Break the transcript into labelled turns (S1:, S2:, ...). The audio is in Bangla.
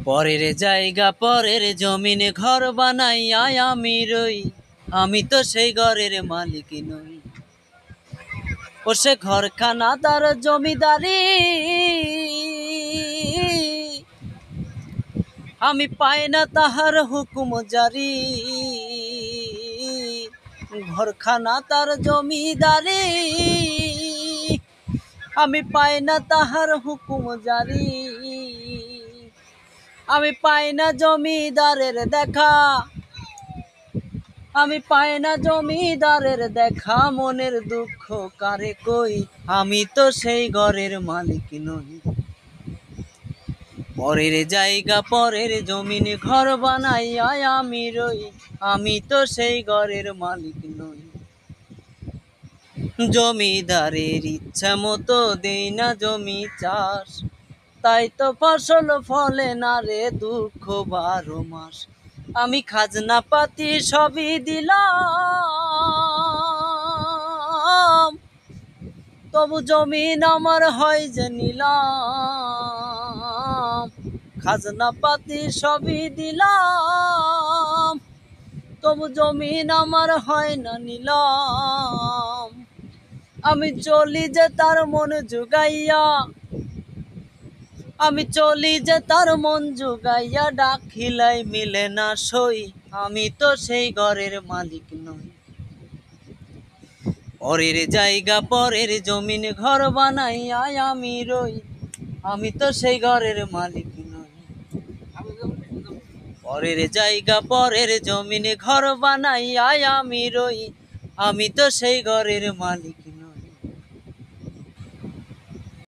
S1: পরের জায়গা পরের জমিনে ঘর বানাইয়া আমি রই, আমি তো সেই ঘরের মালিক নই। ও সে ঘরখানা তার জমিদারি, আমি পাই না তাহার হুকুম জারি। ঘরখানা তার জমিদারি, আমি পাই না তাহার হুকুম জারি। আমি পাই না জমিদারের দেখা, আমি পাই না জমিদারের দেখা, মনের দুঃখ কারে কই, আমি তো সেই ঘরের মালিক নই। পরের জায়গা পরের জমিনে ঘর বানাইয়া আমি রই, আমি তো সেই ঘরের মালিক নই। জমিদারের ইচ্ছা মতো দেই না জমি চাষ, তাই তো ফসল ফলে না রে দুঃখ 12 মাস। আমি খাজনা পাতি সবই দিলাম, তবু জমিন আমার হয় যে নিলাম। খাজনা পাতি সবই দিলাম, তবু জমিন আমার হয় না নিলাম। আমি চলি যে তার মন জুগাইয়া, আমি চলি যে তার মন জুগাইয়া, ডাকিলাই মিলে না সই, আমি তো সেই ঘরের মালিক নই। পরের জায়গা পরের জমিন ঘর বানাইয়া আমি রই, আমি তো সেই ঘরের মালিক নই। পরের জায়গা পরের জমিনে ঘর বানাইয়া আমি রই, আমি তো সেই ঘরের মালিক